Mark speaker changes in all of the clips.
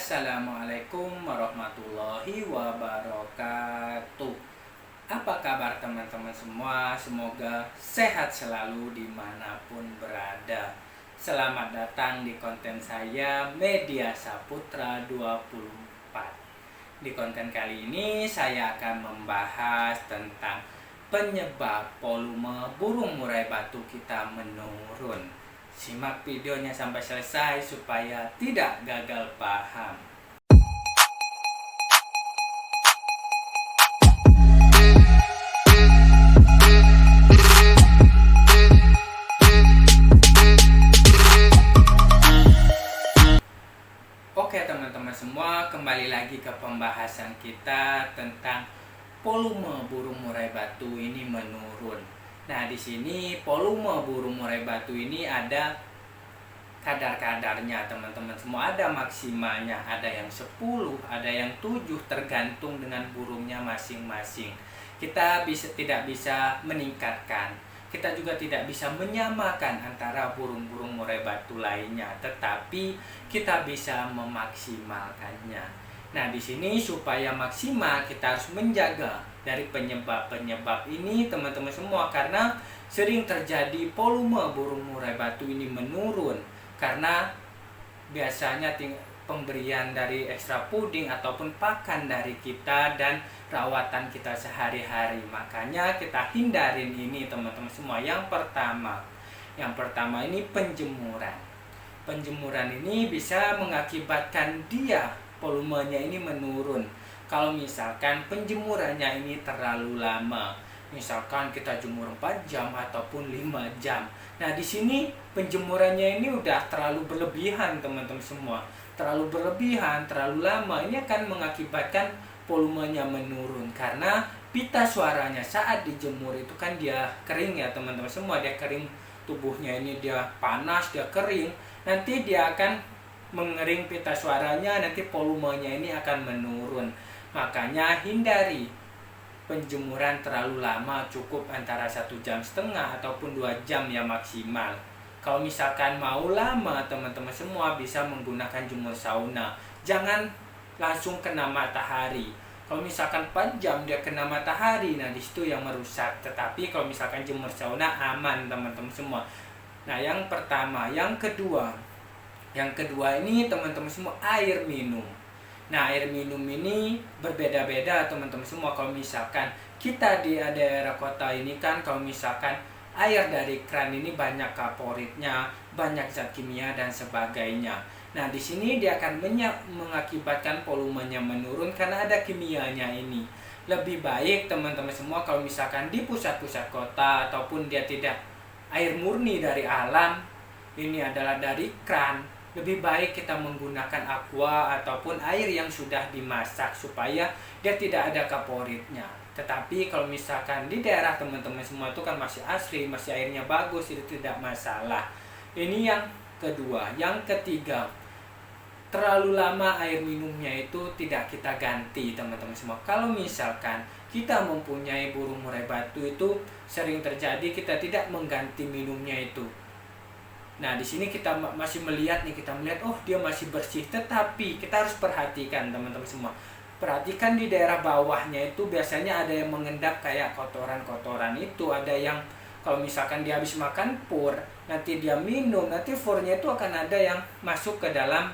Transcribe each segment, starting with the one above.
Speaker 1: Assalamualaikum warahmatullahi wabarakatuh. Apa kabar teman-teman semua? Semoga sehat selalu dimanapun berada. Selamat datang di konten saya Media Saputra 24. Di konten kali ini saya akan membahas tentang penyebab volume burung murai batu kita menurun. Simak videonya sampai selesai supaya tidak gagal paham. Oke teman-teman semua, kembali lagi ke pembahasan kita tentang volume burung murai batu ini menurun. Nah, di sini volume burung murai batu ini ada kadar-kadarnya teman-teman semua, ada maksimalnya, ada yang 10, ada yang 7, tergantung dengan burungnya masing-masing. Kita tidak bisa meningkatkan, kita juga tidak bisa menyamakan antara burung-burung murai batu lainnya, tetapi kita bisa memaksimalkannya. Nah, di sini supaya maksimal kita harus menjaga dari penyebab-penyebab ini teman-teman semua, karena sering terjadi volume burung murai batu ini menurun karena biasanya pemberian dari ekstra puding ataupun pakan dari kita dan rawatan kita sehari-hari. Makanya kita hindarin ini teman-teman semua. Yang pertama ini penjemuran. Penjemuran ini bisa mengakibatkan dia volumenya ini menurun. Kalau misalkan penjemurannya ini terlalu lama, misalkan kita jemur 4 jam ataupun 5 jam. Nah, di sini penjemurannya ini udah terlalu berlebihan teman-teman semua. Terlalu berlebihan, terlalu lama, ini akan mengakibatkan volumenya menurun karena pita suaranya saat dijemur itu kan dia kering ya teman-teman semua, dia kering, tubuhnya ini dia panas, dia kering. Nanti dia akan mengering pita suaranya, nanti volumenya ini akan menurun. Makanya hindari penjemuran terlalu lama, cukup antara 1,5 jam ataupun 2 jam ya maksimal. Kalau misalkan mau lama teman-teman semua bisa menggunakan jemur sauna. Jangan langsung kena matahari. Kalau misalkan 4 jam dia kena matahari, nah disitu yang merusak. Tetapi kalau misalkan jemur sauna aman teman-teman semua. Nah, yang pertama, yang kedua ini teman-teman semua, air minum. Nah, air minum ini berbeda-beda teman-teman semua. Kalau misalkan kita di daerah kota ini kan, kalau misalkan air dari keran ini banyak kaporitnya, banyak zat kimia dan sebagainya. Nah, di sini dia akan mengakibatkan volumenya menurun karena ada kimianya ini. Lebih baik teman-teman semua kalau misalkan di pusat-pusat kota ataupun dia tidak air murni dari alam, ini adalah dari keran, lebih baik kita menggunakan aqua ataupun air yang sudah dimasak supaya dia tidak ada kaporitnya. Tetapi kalau misalkan di daerah teman-teman semua itu kan masih asli, masih airnya bagus, itu tidak masalah. Ini yang kedua. Yang ketiga, terlalu lama air minumnya itu tidak kita ganti teman-teman semua. Kalau misalkan kita mempunyai burung murai batu itu sering terjadi kita tidak mengganti minumnya itu. Nah, di sini kita masih melihat oh dia masih bersih, tetapi kita harus perhatikan teman-teman semua. Perhatikan di daerah bawahnya itu biasanya ada yang mengendap kayak kotoran-kotoran itu, ada yang kalau misalkan dia habis makan pur, nanti dia minum, nanti furnya itu akan ada yang masuk ke dalam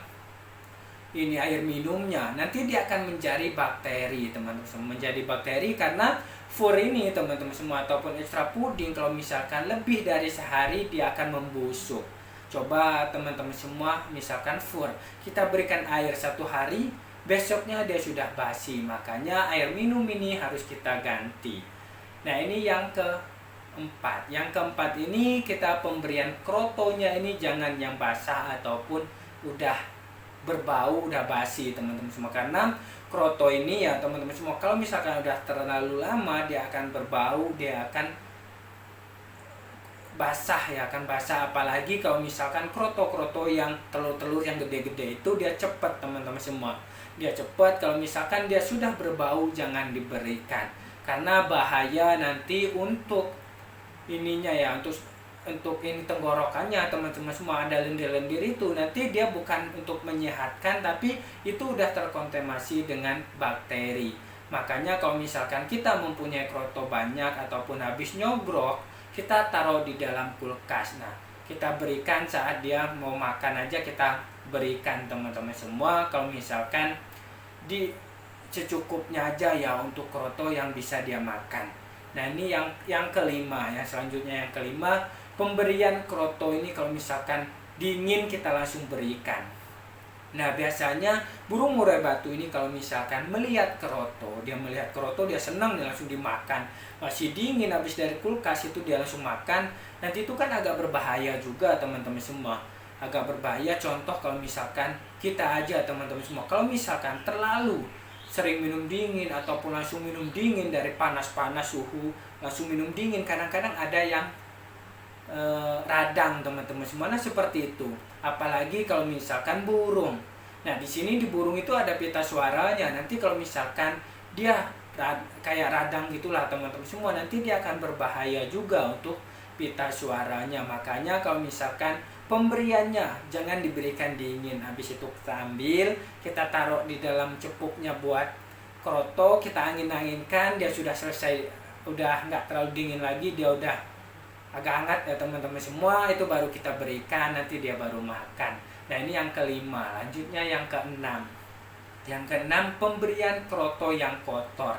Speaker 1: ini air minumnya. Nanti dia akan menjadi bakteri teman-teman semua, menjadi bakteri karena fur ini teman-teman semua ataupun ekstra puding kalau misalkan lebih dari sehari dia akan membusuk. Coba teman-teman semua, misalkan fur kita berikan air 1 hari, besoknya dia sudah basi. Makanya air minum ini harus kita ganti. Nah, ini yang keempat. Yang keempat ini kita pemberian krotonya ini jangan yang basah ataupun udah berbau, udah basi teman-teman semua, karena kroto ini ya teman-teman semua kalau misalkan udah terlalu lama dia akan berbau, dia akan basah ya, akan basah. Apalagi kalau misalkan kroto-kroto yang telur-telur yang gede-gede itu dia cepat teman-teman semua, dia cepat. Kalau misalkan dia sudah berbau jangan diberikan karena bahaya nanti untuk ininya ya, untuk untuk ini tenggorokannya teman-teman semua, ada lendir-lendir itu, nanti dia bukan untuk menyehatkan, tapi itu udah terkontaminasi dengan bakteri. Makanya kalau misalkan kita mempunyai kroto banyak ataupun habis nyogrok, kita taruh di dalam kulkas. Nah, kita berikan saat dia mau makan aja, kita berikan teman-teman semua. Kalau misalkan di secukupnya aja ya untuk kroto yang bisa dia makan. Nah, ini yang kelima, yang selanjutnya yang kelima, pemberian kroto ini kalau misalkan dingin kita langsung berikan. Nah, biasanya burung murai batu ini kalau misalkan melihat kroto, dia senang, dia langsung dimakan. Masih dingin habis dari kulkas itu dia langsung makan. Nanti itu kan agak berbahaya juga teman-teman semua. Agak berbahaya, contoh kalau misalkan kita aja teman-teman semua, kalau misalkan terlalu sering minum dingin ataupun langsung minum dingin dari panas-panas suhu, langsung minum dingin, kadang-kadang ada yang radang teman-teman semua. Nah, seperti itu. Apalagi kalau misalkan burung. Nah, di sini di burung itu ada pita suaranya. Nanti kalau misalkan dia kayak radang gitulah teman-teman semua, nanti dia akan berbahaya juga untuk pita suaranya. Makanya kalau misalkan pemberiannya jangan diberikan dingin. Habis itu kita ambil, kita taruh di dalam cepuknya buat kroto, kita angin-anginkan, dia sudah selesai, udah nggak terlalu dingin lagi, dia udah agak hangat ya teman-teman semua, itu baru kita berikan, nanti dia baru makan. Nah, ini yang kelima. Lanjutnya yang keenam. Yang keenam, pemberian kroto yang kotor.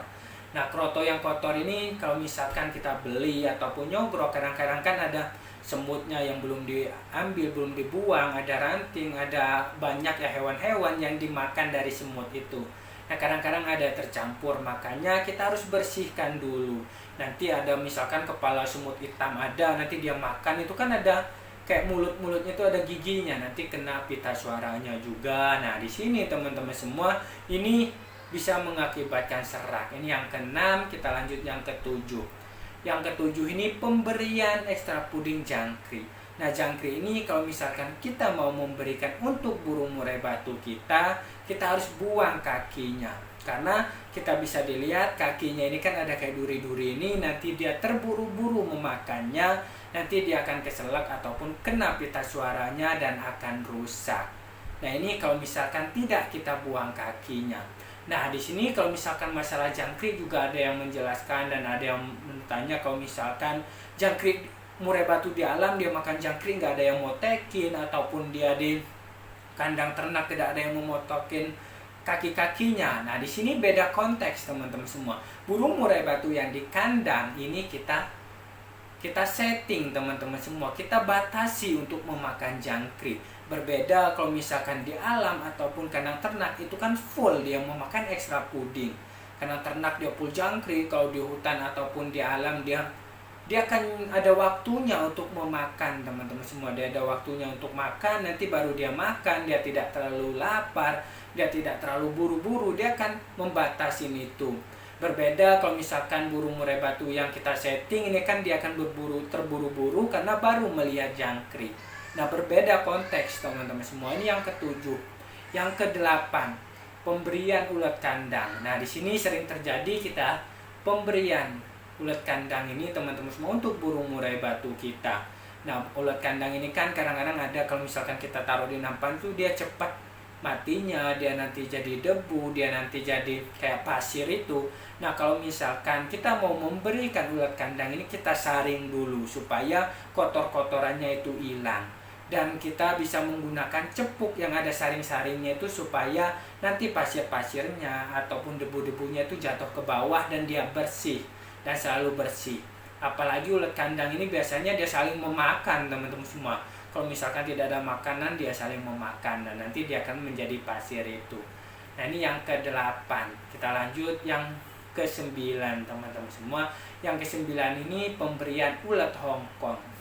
Speaker 1: Nah, kroto yang kotor ini kalau misalkan kita beli ataupun nyogrok, kadang-kadang kan ada semutnya yang belum diambil, belum dibuang, ada ranting, ada banyak ya hewan-hewan yang dimakan dari semut itu. Nah, kadang-kadang ada tercampur, makanya kita harus bersihkan dulu. Nanti ada misalkan kepala semut hitam ada, nanti dia makan itu kan ada kayak mulutnya itu ada giginya, nanti kena pita suaranya juga. Nah, di sini teman-teman semua, ini bisa mengakibatkan serak. Ini yang keenam. Kita lanjut yang ketujuh. Yang ketujuh ini pemberian ekstra puding jangkrik. Nah, jangkrik ini kalau misalkan kita mau memberikan untuk burung murai batu kita harus buang kakinya. Karena kita bisa dilihat kakinya ini kan ada kayak duri-duri ini, nanti dia terburu-buru memakannya, nanti dia akan keselak ataupun kena pita suaranya dan akan rusak. Nah, ini kalau misalkan tidak kita buang kakinya. Nah, di sini kalau misalkan masalah jangkrik juga ada yang menjelaskan dan ada yang bertanya, kalau misalkan jangkrik murai batu di alam dia makan jangkrik, nggak ada yang motekin, ataupun dia di kandang ternak tidak ada yang memotokin kaki-kakinya. Nah, di sini beda konteks teman-teman semua. Burung murai batu yang di kandang ini kita setting teman-teman semua, kita batasi untuk memakan jangkrik. Berbeda kalau misalkan di alam ataupun kandang ternak itu kan full dia memakan ekstra puding. Kandang ternak dia full jangkrik, kalau di hutan ataupun di alam dia akan ada waktunya untuk memakan teman-teman semua. Dia ada waktunya untuk makan, nanti baru dia makan, dia tidak terlalu lapar, dia tidak terlalu buru-buru, dia akan membatasi itu. Berbeda kalau misalkan burung murai batu yang kita setting ini kan dia akan terburu-buru karena baru melihat jangkrik. Nah, berbeda konteks teman-teman semua. Ini yang ketujuh. Yang kedelapan, pemberian ulat kandang. Nah, di sini sering terjadi kita pemberian ulat kandang ini teman-teman semua untuk burung murai batu kita. Nah, ulat kandang ini kan kadang-kadang ada kalau misalkan kita taruh di nampan tuh dia cepat matinya, dia nanti jadi debu, dia nanti jadi kayak pasir itu. Nah, kalau misalkan kita mau memberikan ulat kandang ini, kita saring dulu supaya kotor-kotorannya itu hilang. Dan kita bisa menggunakan cepuk yang ada saring-saringnya itu supaya nanti pasir-pasirnya ataupun debu-debunya itu jatuh ke bawah dan dia bersih dan selalu bersih. Apalagi ulat kandang ini biasanya dia saling memakan teman-teman semua. Kalau misalkan tidak ada makanan, dia saling memakan dan nanti dia akan menjadi pasir itu. Nah, ini yang ke-8. Kita lanjut yang ke-9 teman-teman semua. Yang ke-9 ini pemberian ulat Hongkong.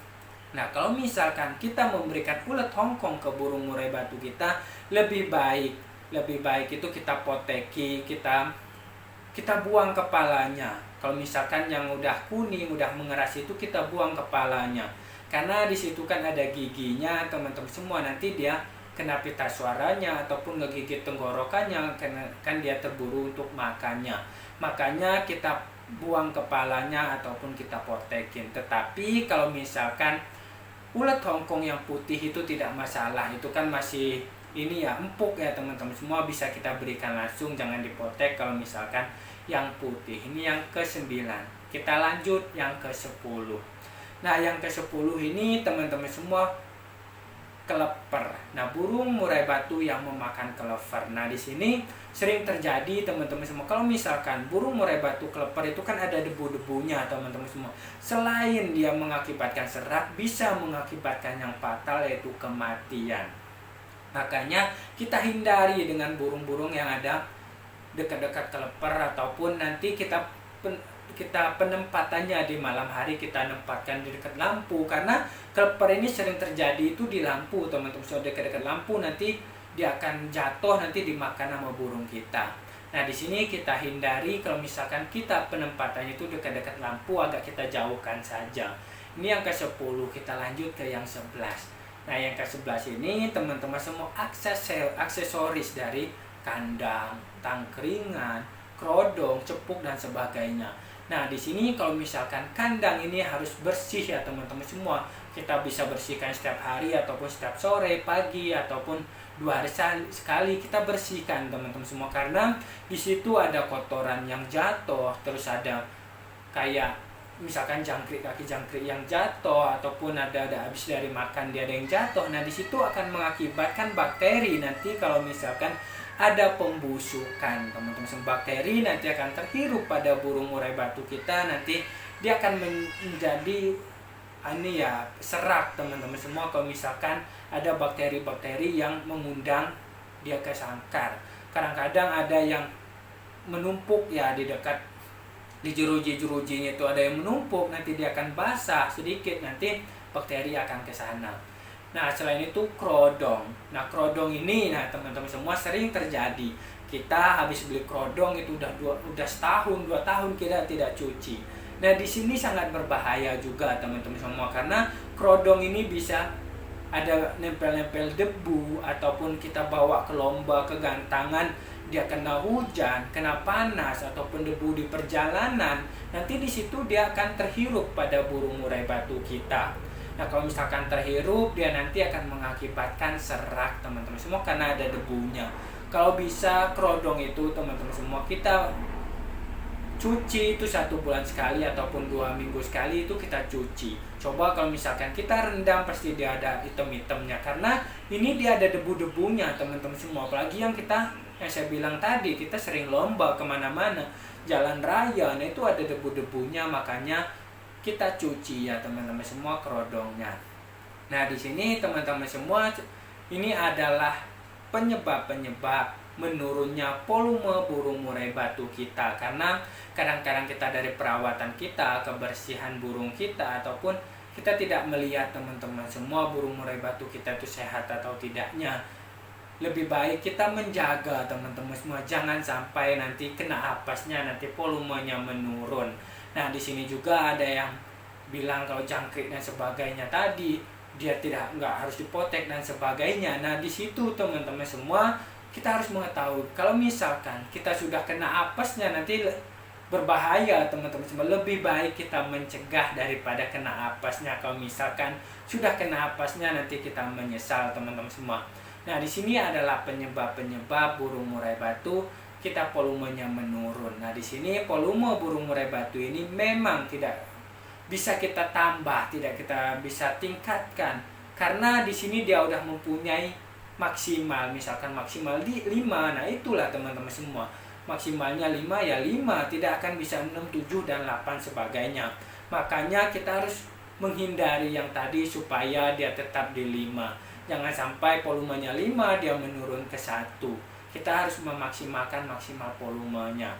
Speaker 1: Nah, kalau misalkan kita memberikan ulat Hongkong ke burung murai batu kita, lebih baik itu kita poteki, kita buang kepalanya. Kalau misalkan yang udah kuning, udah mengeras itu kita buang kepalanya. Karena di situ kan ada giginya teman-teman semua, nanti dia kena pita suaranya ataupun ngegigit tenggorokannya, kan dia terburu untuk makannya. Makanya kita buang kepalanya ataupun kita potekin. Tetapi kalau misalkan Ulat Hongkong yang putih itu tidak masalah, itu kan masih ini ya, empuk ya teman-teman semua, bisa kita berikan langsung, jangan dipotek kalau misalkan yang putih. Ini yang ke-9. Kita lanjut yang ke-10. Nah, yang ke-10 ini teman-teman semua, keleper. Nah, burung murai batu yang memakan keleper. Nah, di sini sering terjadi teman-teman semua, kalau misalkan burung murai batu keleper itu kan ada debu-debunya teman-teman semua. Selain dia mengakibatkan serak, bisa mengakibatkan yang fatal, yaitu kematian. Makanya kita hindari dengan burung-burung yang ada dekat-dekat keleper, ataupun nanti kita penempatannya di malam hari, kita nempatkan di dekat lampu, karena keleper ini sering terjadi itu di lampu teman-teman. So, dekat-dekat lampu nanti dia akan jatuh, nanti dimakan sama burung kita. Nah, di sini kita hindari kalau misalkan kita penempatannya itu dekat-dekat lampu, agak kita jauhkan saja. Ini yang ke-10, kita lanjut ke yang 11. Nah, yang ke-11 ini teman-teman semua aksesoris dari kandang, tangkringan, kerodong, cepuk dan sebagainya. Nah, di sini kalau misalkan kandang ini harus bersih ya teman-teman semua. Kita bisa bersihkan setiap hari ataupun setiap sore, pagi, ataupun 2 hari sekali kita bersihkan teman-teman semua, karena di situ ada kotoran yang jatuh, terus ada kayak misalkan kaki jangkrik yang jatuh, ataupun ada habis dari makan dia ada yang jatuh. Nah, di situ akan mengakibatkan bakteri. Nanti kalau misalkan ada pembusukan teman-teman, bakteri nanti akan terhirup pada burung murai batu kita, nanti dia akan menjadi ini ya, serak teman-teman semua, kalau misalkan ada bakteri-bakteri yang mengundang dia ke sangkar. Kadang-kadang ada yang menumpuk ya di dekat di jeruji-jerujinya itu, ada yang menumpuk, nanti dia akan basah sedikit, nanti bakteri akan ke sana. Nah, selain itu kerodong. Nah, kerodong ini, nah teman-teman semua, sering terjadi. Kita habis beli kerodong itu udah setahun, 2 tahun kita tidak cuci. Nah, di sini sangat berbahaya juga teman-teman semua, karena kerodong ini bisa ada nempel-nempel debu, ataupun kita bawa ke lomba, ke gantangan, dia kena hujan, kena panas, ataupun debu di perjalanan, nanti di situ dia akan terhirup pada burung murai batu kita. Nah, kalau misalkan terhirup, dia nanti akan mengakibatkan serak teman-teman semua, karena ada debunya. Kalau bisa kerodong itu teman-teman semua, kita cuci itu 1 bulan sekali ataupun 2 minggu sekali itu kita cuci. Coba kalau misalkan kita rendam, pasti dia ada item-itemnya, karena ini dia ada debu-debunya teman-teman semua. Apalagi yang saya bilang tadi, kita sering lomba kemana-mana, jalan raya, nah itu ada debu-debunya, makanya kita cuci ya teman-teman semua kerodongnya. Nah, di sini teman-teman semua, ini adalah penyebab-penyebab menurunnya volume burung murai batu kita, karena kadang-kadang kita dari perawatan kita, kebersihan burung kita, ataupun kita tidak melihat teman-teman semua burung murai batu kita itu sehat atau tidaknya. Lebih baik kita menjaga teman-teman semua, jangan sampai nanti kena apasnya, nanti volumenya menurun. Nah, di sini juga ada yang bilang kalau jangkrik dan sebagainya tadi dia nggak harus dipotek dan sebagainya. Nah, di situ teman-teman semua, kita harus mengetahui kalau misalkan kita sudah kena apesnya, nanti berbahaya teman-teman semua. Lebih baik kita mencegah daripada kena apesnya. Kalau misalkan sudah kena apesnya, nanti kita menyesal teman-teman semua. Nah, di sini adalah penyebab-penyebab burung murai batu kita volumenya menurun. Nah, di sini volume burung murai batu ini memang tidak bisa kita tambah, tidak kita bisa tingkatkan, karena di sini dia udah mempunyai maksimal, misalkan maksimal di 5. Nah, itulah teman-teman semua, maksimalnya 5 ya 5, tidak akan bisa 6, 7 dan 8 sebagainya. Makanya kita harus menghindari yang tadi supaya dia tetap di 5. Jangan sampai volumenya 5 dia menurun ke 1. Kita harus memaksimalkan maksimal volumenya.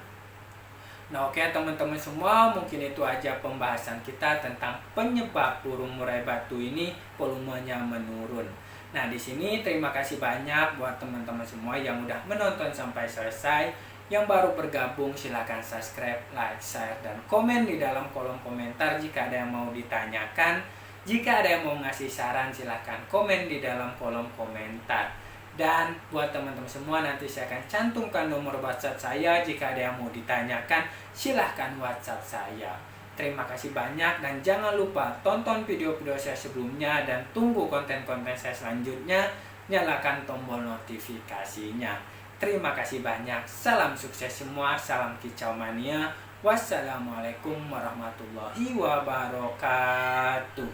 Speaker 1: Nah, oke teman-teman semua, mungkin itu aja pembahasan kita tentang penyebab burung murai batu ini volumenya menurun. Nah, di sini terima kasih banyak buat teman-teman semua yang udah menonton sampai selesai. Yang baru bergabung silahkan subscribe, like, share, dan komen di dalam kolom komentar jika ada yang mau ditanyakan. Jika ada yang mau ngasih saran, silahkan komen di dalam kolom komentar. Dan buat teman-teman semua, nanti saya akan cantumkan nomor WhatsApp saya. Jika ada yang mau ditanyakan, silahkan WhatsApp saya. Terima kasih banyak dan jangan lupa tonton video-video saya sebelumnya dan tunggu konten-konten saya selanjutnya. Nyalakan tombol notifikasinya. Terima kasih banyak. Salam sukses semua. Salam kicau mania. Wassalamualaikum warahmatullahi wabarakatuh.